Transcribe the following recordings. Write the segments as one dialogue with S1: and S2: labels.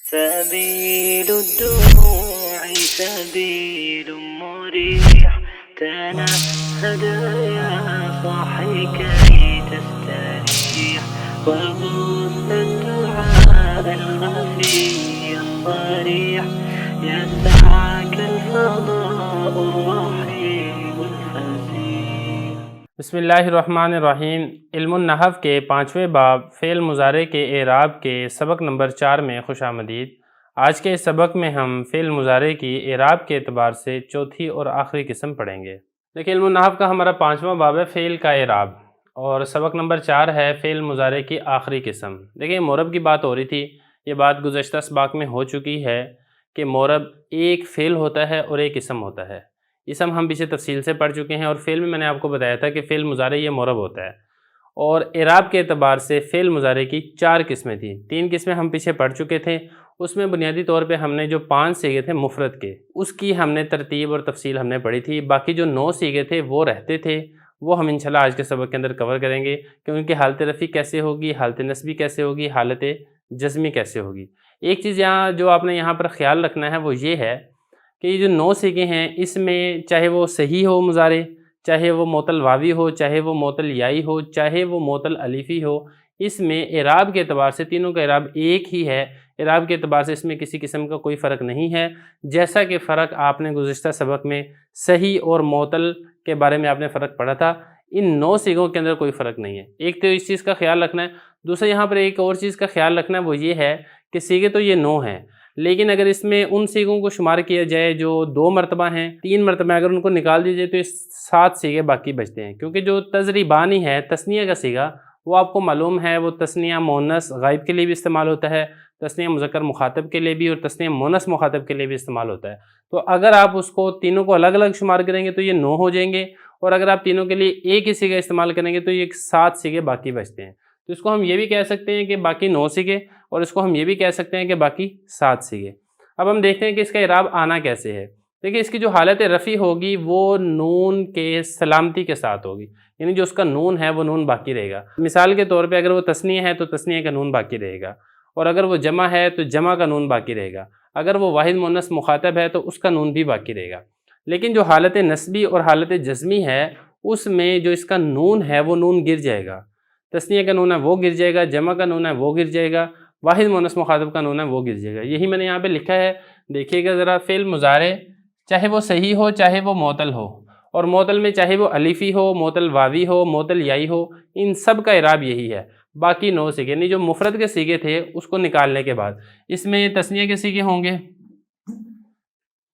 S1: سبيل الدموع سبيل مريح تنهد يا صاحي كي تستريح وغص الدعاء الخفي الصريح يسعك الفضاء الرحيم الفسيح۔
S2: بسم اللہ الرحمن الرحیم۔ علم النحو کے 5ویں باب فعل مضارع کے اعراب کے سبق نمبر 4 میں خوش آمدید۔ آج کے اس سبق میں ہم فعل مضارع کی اعراب کے اعتبار سے چوتھی اور آخری قسم پڑھیں گے۔ دیکھیں، علم النحو کا ہمارا 5واں باب ہے فعل کا اعراب، اور سبق نمبر 4 ہے فعل مضارع کی آخری قسم۔ دیکھیں، مورب کی بات ہو رہی تھی، یہ بات گزشتہ سبق میں ہو چکی ہے کہ مورب ایک فعل ہوتا ہے اور ایک اسم ہوتا ہے۔ اسم ہم پیچھے تفصیل سے پڑھ چکے ہیں، اور فعل میں نے آپ کو بتایا تھا کہ فعل مضارع یہ مورب ہوتا ہے، اور اعراب کے اعتبار سے فعل مضارع کی 4 قسمیں تھیں۔ 3 قسمیں ہم پیچھے پڑھ چکے تھے، اس میں بنیادی طور پہ ہم نے جو 5 صیغے تھے مفرد کے، اس کی ہم نے ترتیب اور تفصیل ہم نے پڑھی تھی۔ باقی جو 9 صیغے تھے وہ رہتے تھے، وہ ہم انشاءاللہ آج کے سبق کے اندر کور کریں گے کہ ان کی حالت رفع کیسے ہوگی، حالت نصبی کیسے ہوگی، حالت جزمی کیسے ہوگی۔ ایک چیز جو آپ نے یہاں پر خیال رکھنا ہے وہ یہ ہے کہ یہ جو 9 صیغے ہیں، اس میں چاہے وہ صحیح ہو مضارع، چاہے وہ معطل واوی ہو، چاہے وہ معطل یائی ہو، چاہے وہ معطل الفی ہو، اس میں اعراب کے اعتبار سے تینوں کا اعراب ایک ہی ہے۔ اعراب کے اعتبار سے اس میں کسی قسم کا کوئی فرق نہیں ہے، جیسا کہ فرق آپ نے گزشتہ سبق میں صحیح اور معطل کے بارے میں آپ نے فرق پڑھا تھا۔ ان 9 صیغوں کے اندر کوئی فرق نہیں ہے۔ ایک تو اس چیز کا خیال رکھنا ہے، دوسرا یہاں پر ایک اور چیز کا خیال رکھنا ہے، وہ یہ ہے کہ صیغے تو یہ 9 ہیں، لیکن اگر اس میں ان صیغوں کو شمار کیا جائے جو 2 مرتبہ ہیں، 3 مرتبہ اگر ان کو نکال دیا جائے تو 7 صیغے باقی بچتے ہیں، کیونکہ جو تضریبانی ہے تثنیہ کا صیغہ، وہ آپ کو معلوم ہے وہ تثنیہ مؤنث غائب کے لیے بھی استعمال ہوتا ہے، تثنیہ مذکر مخاطب کے لیے بھی، اور تثنیہ مؤنث مخاطب کے لیے بھی استعمال ہوتا ہے۔ تو اگر آپ اس کو تینوں کو الگ الگ شمار کریں گے تو یہ 9 ہو جائیں گے، اور اگر آپ تینوں کے لیے ایک ہی صیغہ استعمال کریں گے تو یہ 7 صیغے باقی بچتے ہیں۔ تو اس کو ہم یہ بھی کہہ سکتے ہیں کہ باقی 9 صیغے، اور اس کو ہم یہ بھی کہہ سکتے ہیں کہ باقی 7 صیغے۔ اب ہم دیکھتے ہیں کہ اس کا اعراب آنا کیسے ہے۔ دیکھیں، اس کی جو حالت رفع ہوگی وہ نون کے سلامتی کے ساتھ ہوگی، یعنی جو اس کا نون ہے وہ نون باقی رہے گا۔ مثال کے طور پہ اگر وہ تثنیہ ہے تو تثنیہ کا نون باقی رہے گا، اور اگر وہ جمع ہے تو جمع کا نون باقی رہے گا، اگر وہ واحد مؤنث مخاطب ہے تو اس کا نون بھی باقی رہے گا۔ لیکن جو حالت نصبی اور حالت جزمی ہے، اس میں جو اس کا نون ہے وہ نون گر جائے گا۔ تثنیہ کا نون ہے وہ گر جائے گا، جمع کا نون ہے وہ گر جائے گا، واحد مؤنث مخاطب کا نون ہے وہ گر جائے گا۔ یہی میں نے یہاں پہ لکھا ہے، دیکھیے گا ذرا، فعل مضارع چاہے وہ صحیح ہو چاہے وہ معطل ہو، اور معطل میں چاہے وہ الفی ہو، معطل واوی ہو، معطل یائی ہو، ان سب کا اعراب یہی ہے۔ باقی 9 صیغے، یعنی جو مفرد کے صیغے تھے اس کو نکالنے کے بعد اس میں تثنیہ کے صیغے ہوں گے،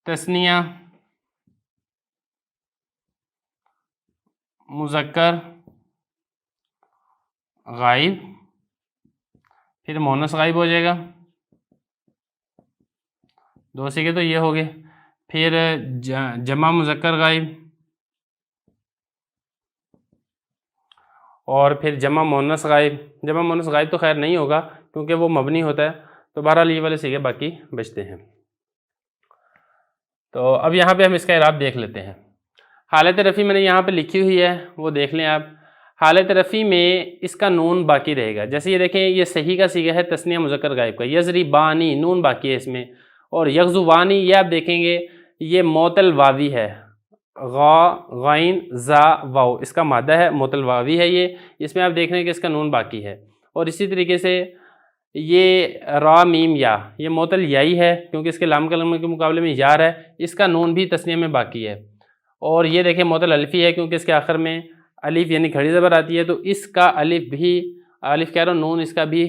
S2: تثنیہ مذکر غائب، پھر مؤنث غائب ہو جائے گا، 2 صیغے تو یہ ہو گئے، پھر جمع مذکر غائب، اور پھر جمع مؤنث غائب۔ جمع مؤنث غائب تو خیر نہیں ہوگا کیونکہ وہ مبنی ہوتا ہے، تو بہرحال یہ والے صیغے باقی بچتے ہیں۔ تو اب یہاں پہ ہم اس کا اعراب دیکھ لیتے ہیں۔ حالت رفع میں نے یہاں پہ لکھی ہوئی ہے، وہ دیکھ لیں آپ۔ حالت رفع میں اس کا نون باقی رہے گا، جیسے یہ دیکھیں، یہ صحیح کا صیغہ ہے تثنیہ مذکر غائب کا، یضربانی، نون باقی ہے اس میں، اور یغزوانی، یہ آپ دیکھیں گے یہ معطل واوی ہے، غا غین زا واو، اس کا مادہ ہے، معطل واوی ہے یہ، اس میں آپ دیکھ رہے ہیں کہ اس کا نون باقی ہے۔ اور اسی طریقے سے یہ را میم یا، یہ معطل یائی ہے کیونکہ اس کے لام کلمہ کے مقابلے میں یار ہے، اس کا نون بھی تثنیہ میں باقی ہے۔ اور یہ دیکھیں معطل الفی ہے کیونکہ اس کے آخر میں الف یعنی کھڑی زبر آتی ہے، تو اس کا الف بھی، الف کہہ رہا ہوں، نون اس کا بھی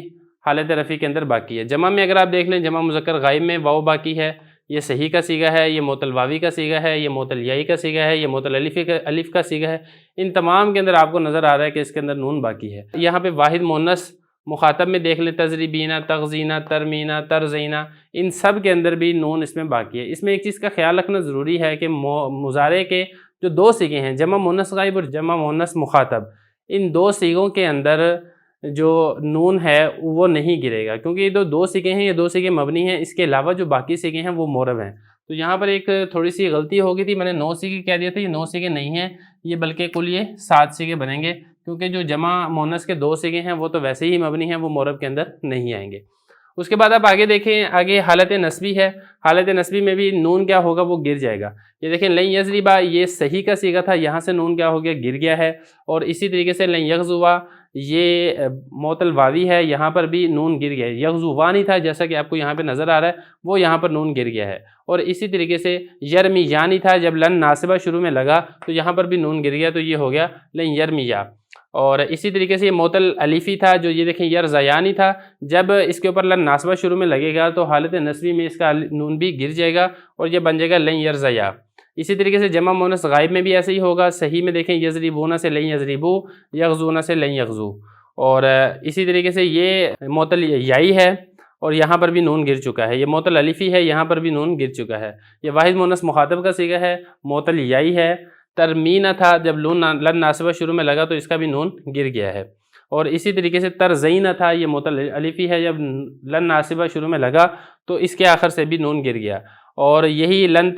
S2: حالت رفع کے اندر باقی ہے۔ جمع میں اگر آپ دیکھ لیں، جمع مذکر غائب میں واو باقی ہے، یہ صحیح کا صیغہ ہے، یہ معطل واوی کا صیغہ ہے، یہ معطل یائی کا صیغہ ہے، یہ معطل الف کا صیغہ ہے۔ ان تمام کے اندر آپ کو نظر آ رہا ہے کہ اس کے اندر نون باقی ہے۔ یہاں پہ واحد مؤنث مخاطب میں دیکھ لیں، تضریبینہ، تغزینہ، ترمینہ، ترزینہ، ان سب کے اندر بھی نون اس میں باقی ہے۔ اس میں ایک چیز کا خیال رکھنا ضروری ہے کہ مضارع کے جو 2 صیغے ہیں، جمع مؤنث غائب اور جمع مؤنث مخاطب، ان 2 صیغوں کے اندر جو نون ہے وہ نہیں گرے گا، کیونکہ یہ 2 صیغے ہیں، یہ 2 صیغے مبنی ہیں، اس کے علاوہ جو باقی صیغے ہیں وہ مورب ہیں۔ تو یہاں پر ایک تھوڑی سی غلطی ہو گئی تھی، میں نے 9 صیغے کہہ دیا تھا، یہ 9 صیغے نہیں ہیں، یہ بلکہ کل یہ 7 صیغے بنیں گے، کیونکہ جو جمع مؤنث کے 2 صیغے ہیں وہ تو ویسے ہی مبنی ہیں، وہ مورب کے اندر نہیں آئیں گے۔ اس کے بعد آپ آگے دیکھیں، آگے حالت نسبی ہے، حالت نسبی میں بھی نون کیا ہوگا، وہ گر جائے گا۔ یہ دیکھیں لن یضربا، یہ صحیح کا صیغہ تھا، یہاں سے نون کیا ہو گیا، گر گیا ہے۔ اور اسی طریقے سے لن یغزوا، یہ معطل واوی ہے، یہاں پر بھی نون گر گیا ہے، یغزوا نہیں تھا جیسا کہ آپ کو یہاں پہ نظر آ رہا ہے، وہ یہاں پر نون گر گیا ہے۔ اور اسی طریقے سے یرمی یا نہیں تھا، جب لن ناصبہ شروع میں لگا تو یہاں پر بھی نون گر گیا، تو یہ ہو گیا لن یرمی یا۔ اور اسی طریقے سے یہ معطل الفی تھا، جو یہ دیکھیں یرزیانی تھا، جب اس کے اوپر لن ناصبہ شروع میں لگے گا تو حالت نسبی میں اس کا نون بھی گر جائے گا اور یہ بن جائے گا لن یرزیا۔ اسی طریقے سے جمع مونس غائب میں بھی ایسے ہی ہوگا، صحیح میں دیکھیں یضربون سے لن یضربو، یغزون سے لن یغزو۔ اور اسی طریقے سے یہ معطل یائی ہے اور یہاں پر بھی نون گر چکا ہے، یہ معطل الفی ہے، یہاں پر بھی نون گر چکا ہے۔ یہ واحد مونس مخاطب کا صیغہ ہے، معطل یائی ہے۔ ترمینہ تھا، جب لن ناصبہ شروع میں لگا تو اس کا بھی نون گر گیا ہے۔ اور اسی طریقے سے ترزینہ تھا، یہ معطل الفی ہے، جب لن ناصبہ شروع میں لگا تو اس کے آخر سے بھی نون گر گیا۔ اور یہی لن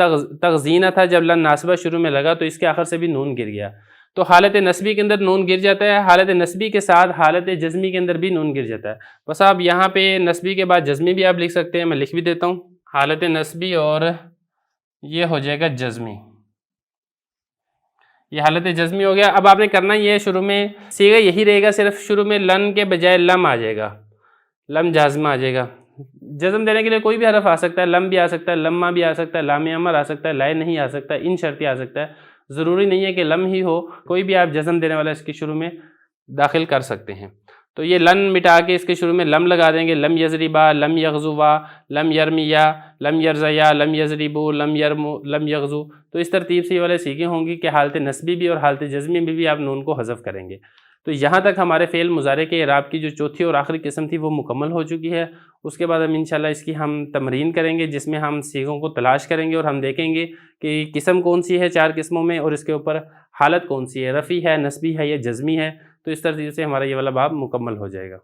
S2: تغزینہ تھا، جب لن ناصبہ شروع میں لگا تو اس کے آخر سے بھی نون گر گیا۔ تو حالت نسبی کے اندر نون گر جاتا ہے، حالت نسبی کے ساتھ حالت جزمی کے اندر بھی نون گر جاتا ہے۔ بس آپ یہاں پہ نسبی کے بعد جزمی بھی آپ لکھ سکتے ہیں، میں لکھ بھی دیتا ہوں، حالت نسبی اور یہ ہو جائے گا جزمی، یہ حالت جزمی ہو گیا۔ اب آپ نے کرنا یہ ہے، شروع میں صیغہ یہی رہے گا، صرف شروع میں لن کے بجائے لم آ جائے گا، لم جازمہ آ جائے گا۔ جزم دینے کے لیے کوئی بھی حرف آ سکتا ہے، لم بھی آ سکتا ہے، لمہ بھی آ سکتا ہے، لام امر آ سکتا ہے، لائے نہیں آ سکتا ہے، ان شرطی آ سکتا ہے، ضروری نہیں ہے کہ لم ہی ہو، کوئی بھی آپ جزم دینے والا اس کے شروع میں داخل کر سکتے ہیں۔ تو یہ لن مٹا کے اس کے شروع میں لم لگا دیں گے، لم یضربا، لم یغزوا، لم یرمیا، لم یرزیا، لم یضربو، لم یرمو، لم یغزو۔ تو اس ترتیب سے یہ والے سیکھیں ہوں گی کہ حالت نسبی بھی اور حالت جزمی میں بھی آپ نون کو حذف کریں گے۔ تو یہاں تک ہمارے فعل مضارع کے اعراب کی جو چوتھی اور آخری قسم تھی وہ مکمل ہو چکی ہے۔ اس کے بعد ہم انشاءاللہ اس کی ہم تمرین کریں گے، جس میں ہم صیغوں کو تلاش کریں گے اور ہم دیکھیں گے کہ قسم کون سی ہے 4 قسموں میں، اور اس کے اوپر حالت کون سی ہے، رفعی ہے، نسبی ہے یا جزمی ہے۔ تو اس ترتیب سے ہمارا یہ والا باب مکمل ہو جائے گا۔